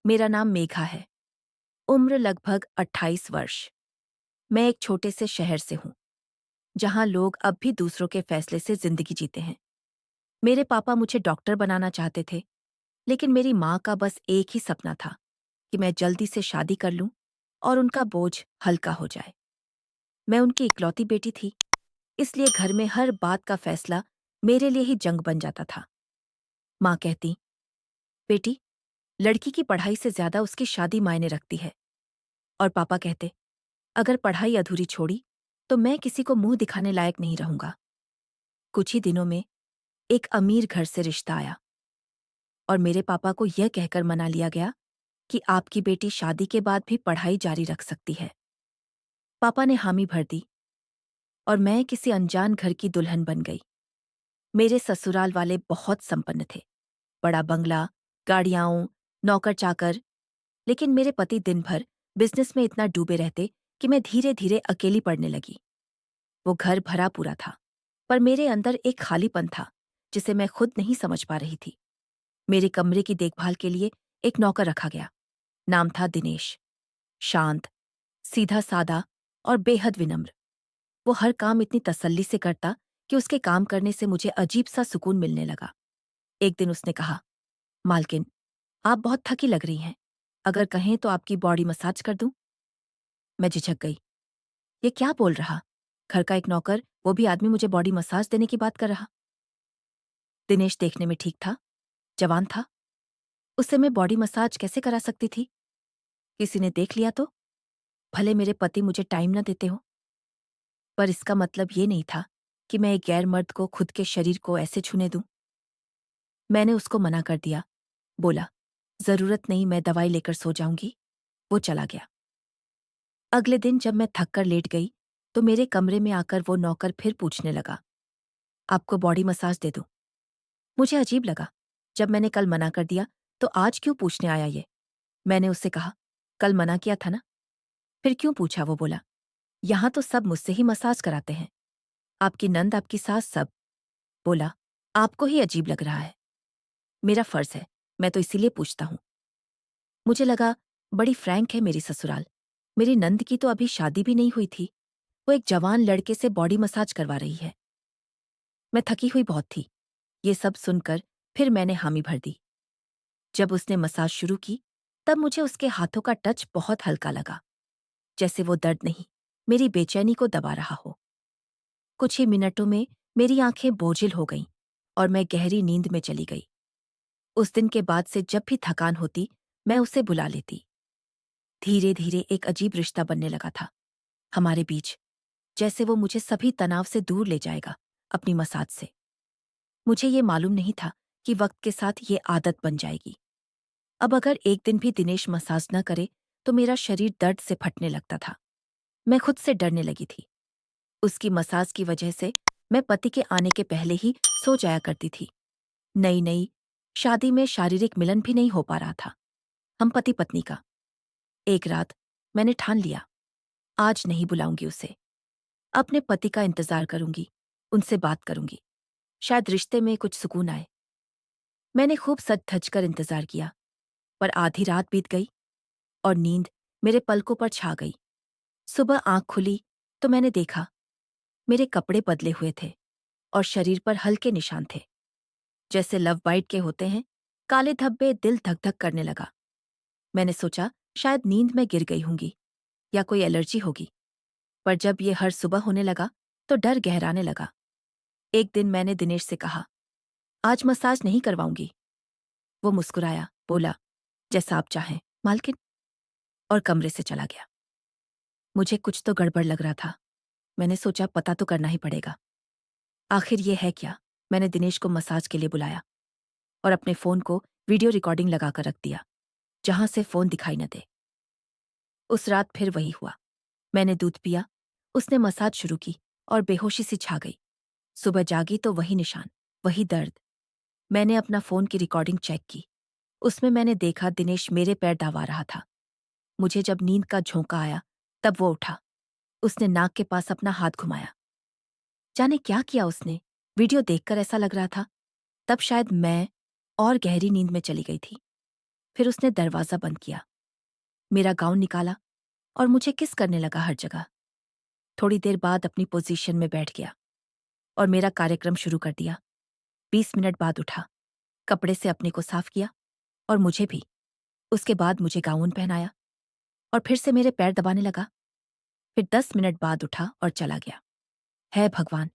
मेरा नाम मेघा है। उम्र लगभग 28 वर्ष। मैं एक छोटे से शहर से हूँ, जहाँ लोग अब भी दूसरों के फैसले से जिंदगी जीते हैं। मेरे पापा मुझे डॉक्टर बनाना चाहते थे, लेकिन मेरी माँ का बस एक ही सपना था कि मैं जल्दी से शादी कर लूँ और उनका बोझ हल्का हो जाए। मैं उनकी इकलौती बेटी थी, इसलिए घर में हर बात का फैसला मेरे लिए ही जंग बन जाता था। माँ कहती, बेटी, लड़की की पढ़ाई से ज्यादा उसकी शादी मायने रखती है। और पापा कहते, अगर पढ़ाई अधूरी छोड़ी तो मैं किसी को मुंह दिखाने लायक नहीं रहूंगा। कुछ ही दिनों में एक अमीर घर से रिश्ता आया और मेरे पापा को यह कहकर मना लिया गया कि आपकी बेटी शादी के बाद भी पढ़ाई जारी रख सकती है। पापा ने हामी भर दी और मैं किसी अनजान घर की दुल्हन बन गई। मेरे ससुराल वाले बहुत संपन्न थे, बड़ा बंगला, गाड़ियां, नौकर चाकर। लेकिन मेरे पति दिन भर बिजनेस में इतना डूबे रहते कि मैं धीरे धीरे अकेली पड़ने लगी। वो घर भरा पूरा था, पर मेरे अंदर एक खालीपन था जिसे मैं खुद नहीं समझ पा रही थी। मेरे कमरे की देखभाल के लिए एक नौकर रखा गया। नाम था दिनेश। शांत, सीधा सादा और बेहद विनम्र। वो हर काम इतनी तसल्ली से करता कि उसके काम करने से मुझे अजीब सा सुकून मिलने लगा। एक दिन उसने कहा, मालकिन, आप बहुत थकी लग रही हैं। अगर कहें तो आपकी बॉडी मसाज कर दूं? मैं झिझक गई। ये क्या बोल रहा? घर का एक नौकर, वो भी आदमी, मुझे बॉडी मसाज देने की बात कर रहा? दिनेश देखने में ठीक था, जवान था। उससे मैं बॉडी मसाज कैसे करा सकती थी? किसी ने देख लिया तो? भले मेरे पति मुझे टाइम न देते हो। पर इसका मतलब ये नहीं था कि मैं एक गैर मर्द को खुद के शरीर को ऐसे छूने दूं। मैंने उसको मना कर दिया। बोला, जरूरत नहीं, मैं दवाई लेकर सो जाऊंगी। वो चला गया। अगले दिन जब मैं थक कर लेट गई तो मेरे कमरे में आकर वो नौकर फिर पूछने लगा, आपको बॉडी मसाज दे दूं? मुझे अजीब लगा। जब मैंने कल मना कर दिया तो आज क्यों पूछने आया ये? मैंने उससे कहा, कल मना किया था ना? फिर क्यों पूछा? वो बोला, यहां तो सब मुझसे ही मसाज कराते हैं, आपकी नंद, आपकी सास, सब। बोला, आपको ही अजीब लग रहा है। मेरा फर्ज है, मैं तो इसीलिए पूछता हूं। मुझे लगा, बड़ी फ्रैंक है मेरी ससुराल। मेरी नंद की तो अभी शादी भी नहीं हुई थी, वो एक जवान लड़के से बॉडी मसाज करवा रही है। मैं थकी हुई बहुत थी। ये सब सुनकर फिर मैंने हामी भर दी। जब उसने मसाज शुरू की तब मुझे उसके हाथों का टच बहुत हल्का लगा, जैसे वो दर्द नहीं, मेरी बेचैनी को दबा रहा हो। कुछ ही मिनटों में मेरी आंखें बोझिल हो गईं और मैं गहरी नींद में चली गई। उस दिन के बाद से जब भी थकान होती मैं उसे बुला लेती। धीरे धीरे एक अजीब रिश्ता बनने लगा था हमारे बीच, जैसे वो मुझे सभी तनाव से दूर ले जाएगा अपनी मसाज से। मुझे ये मालूम नहीं था कि वक्त के साथ ये आदत बन जाएगी। अब अगर एक दिन भी दिनेश मसाज न करे तो मेरा शरीर दर्द से फटने लगता था। मैं खुद से डरने लगी थी। उसकी मसाज की वजह से मैं पति के आने के पहले ही सो जाया करती थी। नई नई शादी में शारीरिक मिलन भी नहीं हो पा रहा था, हम पति पत्नी का। एक रात मैंने ठान लिया, आज नहीं बुलाऊंगी उसे। अपने पति का इंतजार करूंगी, उनसे बात करूंगी, शायद रिश्ते में कुछ सुकून आए। मैंने खूब सज धज कर इंतजार किया, पर आधी रात बीत गई और नींद मेरे पलकों पर छा गई। सुबह आंख खुली तो मैंने देखा, मेरे कपड़े बदले हुए थे और शरीर पर हल्के निशान थे, जैसे लव बाइट के होते हैं। काले धब्बे, दिल धक धक करने लगा। मैंने सोचा शायद नींद में गिर गई होंगी या कोई एलर्जी होगी। पर जब ये हर सुबह होने लगा तो डर गहराने लगा। एक दिन मैंने दिनेश से कहा, आज मसाज नहीं करवाऊंगी। वो मुस्कुराया, बोला, जैसा आप चाहें मालकिन, और कमरे से चला गया। मुझे कुछ तो गड़बड़ लग रहा था। मैंने सोचा पता तो करना ही पड़ेगा। आखिर ये है क्या? मैंने दिनेश को मसाज के लिए बुलाया और अपने फोन को वीडियो रिकॉर्डिंग लगाकर रख दिया, जहां से फोन दिखाई न दे। उस रात फिर वही हुआ। मैंने दूध पिया, उसने मसाज शुरू की और बेहोशी सी छा गई। सुबह जागी तो वही निशान, वही दर्द। मैंने अपना फोन की रिकॉर्डिंग चेक की। उसमें मैंने देखा दिनेश मेरे पैर दबा रहा था। मुझे जब नींद का झोंका आया तब वो उठा। उसने नाक के पास अपना हाथ घुमाया। जाने क्या किया उसने। वीडियो देखकर ऐसा लग रहा था। तब शायद मैं और गहरी नींद में चली गई थी। फिर उसने दरवाज़ा बंद किया, मेरा गाउन निकाला और मुझे किस करने लगा हर जगह। थोड़ी देर बाद अपनी पोजीशन में बैठ गया और मेरा कार्यक्रम शुरू कर दिया। 20 मिनट बाद उठा, कपड़े से अपने को साफ किया और मुझे भी। उसके बाद मुझे गाउन पहनाया और फिर से मेरे पैर दबाने लगा। फिर 10 मिनट बाद उठा और चला गया। है भगवान,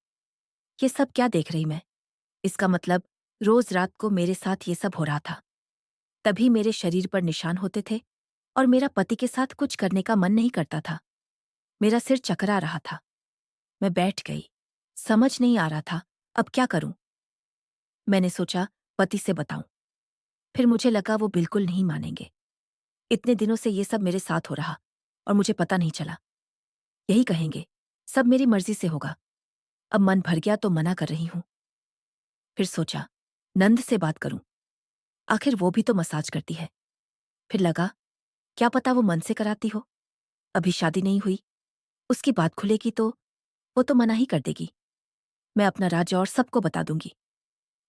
ये सब क्या देख रही मैं? इसका मतलब रोज रात को मेरे साथ ये सब हो रहा था। तभी मेरे शरीर पर निशान होते थे और मेरा पति के साथ कुछ करने का मन नहीं करता था। मेरा सिर चकरा रहा था। मैं बैठ गई। समझ नहीं आ रहा था, अब क्या करूं? मैंने सोचा पति से बताऊं। फिर मुझे लगा वो बिल्कुल नहीं मानेंगे। इतने दिनों से ये सब मेरे साथ हो रहा और मुझे पता नहीं चला। यही कहेंगे, सब मेरी मर्जी से होगा। अब मन भर गया तो मना कर रही हूं। फिर सोचा, नंद से बात करूं। आखिर वो भी तो मसाज करती है। फिर लगा, क्या पता वो मन से कराती हो। अभी शादी नहीं हुई, उसकी बात खुलेगी तो वो तो मना ही कर देगी। मैं अपना राज और सबको बता दूंगी।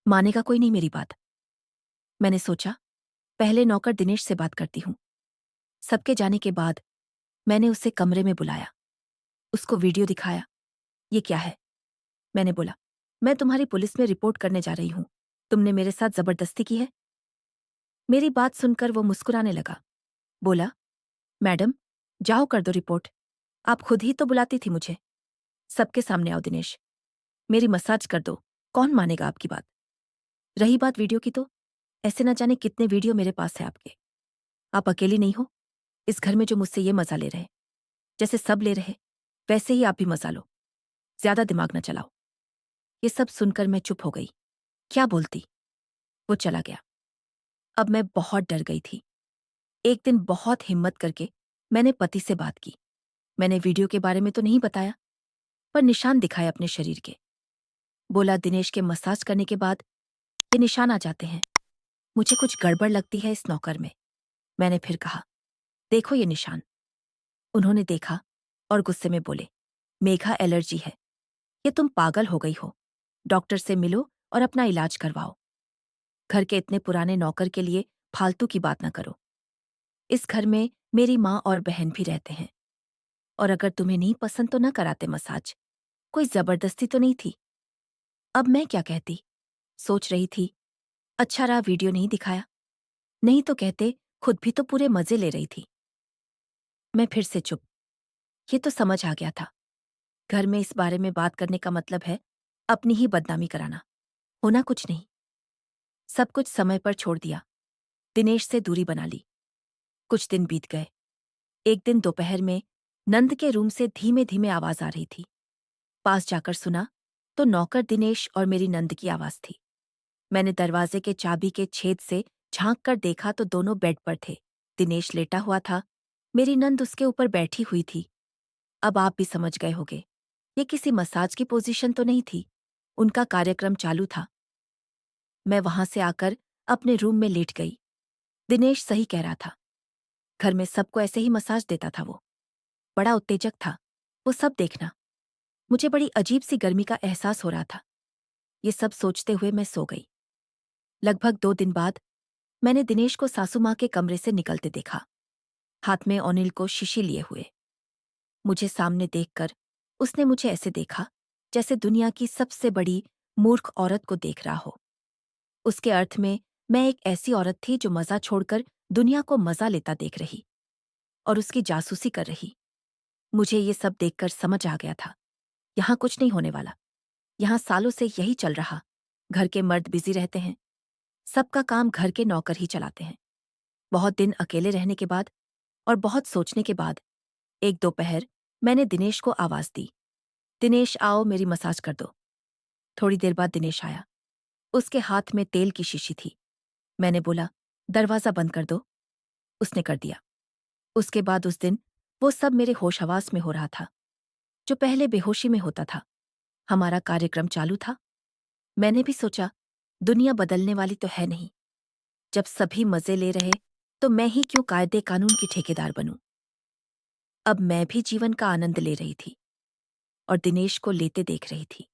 मानेगा कोई नहीं मेरी बात। मैंने सोचा, पहले नौकर दिनेश से बात करती हूं। सबके जाने के बाद मैंने उसे कमरे में बुलाया, उसको वीडियो दिखाया। ये क्या है? मैंने बोला, मैं तुम्हारी पुलिस में रिपोर्ट करने जा रही हूं। तुमने मेरे साथ जबरदस्ती की है। मेरी बात सुनकर वो मुस्कुराने लगा। बोला, मैडम, जाओ कर दो रिपोर्ट। आप खुद ही तो बुलाती थी मुझे। सबके सामने आओ दिनेश, मेरी मसाज कर दो। कौन मानेगा आपकी बात? रही बात वीडियो की तो ऐसे न जाने कितने वीडियो मेरे पास है आपके। आप अकेली नहीं हो इस घर में जो मुझसे ये मजा ले रहे। जैसे सब ले रहे, वैसे ही आप भी मजा लो। ज्यादा दिमाग न चलाओ। ये सब सुनकर मैं चुप हो गई। क्या बोलती? वो चला गया। अब मैं बहुत डर गई थी। एक दिन बहुत हिम्मत करके मैंने पति से बात की। मैंने वीडियो के बारे में तो नहीं बताया, पर निशान दिखाए अपने शरीर के। बोला, दिनेश के मसाज करने के बाद ये निशान आ जाते हैं। मुझे कुछ गड़बड़ लगती है इस नौकर में। मैंने फिर कहा, देखो ये निशान। उन्होंने देखा और गुस्से में बोले, मेघा, एलर्जी है। ये तुम पागल हो गई हो। डॉक्टर से मिलो और अपना इलाज करवाओ। घर के इतने पुराने नौकर के लिए फालतू की बात न करो। इस घर में मेरी माँ और बहन भी रहते हैं। और अगर तुम्हें नहीं पसंद तो न कराते मसाज। कोई जबरदस्ती तो नहीं थी। अब मैं क्या कहती? सोच रही थी, अच्छा रहा वीडियो नहीं दिखाया। नहीं तो कहते खुद भी तो पूरे मजे ले रही थी। मैं फिर से चुप। ये तो समझ आ गया था। घर में इस बारे में बात करने का मतलब है अपनी ही बदनामी कराना। होना कुछ नहीं। सब कुछ समय पर छोड़ दिया। दिनेश से दूरी बना ली। कुछ दिन बीत गए। एक दिन दोपहर में नंद के रूम से धीमे धीमे आवाज आ रही थी। पास जाकर सुना तो नौकर दिनेश और मेरी नंद की आवाज थी। मैंने दरवाजे के चाबी के छेद से झांक कर देखा तो दोनों बेड पर थे। दिनेश लेटा हुआ था, मेरी नंद उसके ऊपर बैठी हुई थी। अब आप भी समझ गए होगे, ये किसी मसाज की पोजीशन तो नहीं थी। उनका कार्यक्रम चालू था। मैं वहां से आकर अपने रूम में लेट गई। दिनेश सही कह रहा था। घर में सबको ऐसे ही मसाज देता था वो। बड़ा उत्तेजक था वो सब देखना। मुझे बड़ी अजीब सी गर्मी का एहसास हो रहा था। ये सब सोचते हुए मैं सो गई। लगभग 2 दिन बाद मैंने दिनेश को सासू माँ के कमरे से निकलते देखा, हाथ में ओनिल को शीशी लिए हुए। मुझे सामने देखकर उसने मुझे ऐसे देखा जैसे दुनिया की सबसे बड़ी मूर्ख औरत को देख रहा हो। उसके अर्थ में मैं एक ऐसी औरत थी जो मजा छोड़कर दुनिया को मजा लेता देख रही और उसकी जासूसी कर रही। मुझे ये सब देखकर समझ आ गया था, यहाँ कुछ नहीं होने वाला। यहाँ सालों से यही चल रहा। घर के मर्द बिजी रहते हैं, सबका काम घर के नौकर ही चलाते हैं। बहुत दिन अकेले रहने के बाद और बहुत सोचने के बाद एक दोपहर मैंने दिनेश को आवाज दी, दिनेश आओ मेरी मसाज कर दो। थोड़ी देर बाद दिनेश आया। उसके हाथ में तेल की शीशी थी। मैंने बोला, दरवाजा बंद कर दो। उसने कर दिया। उसके बाद उस दिन वो सब मेरे होश हवास में हो रहा था, जो पहले बेहोशी में होता था। हमारा कार्यक्रम चालू था। मैंने भी सोचा, दुनिया बदलने वाली तो है नहीं। जब सभी मजे ले रहे तो मैं ही क्यों कायदे कानून की ठेकेदार बनूं। अब मैं भी जीवन का आनंद ले रही थी और दिनेश को लेते देख रही थी।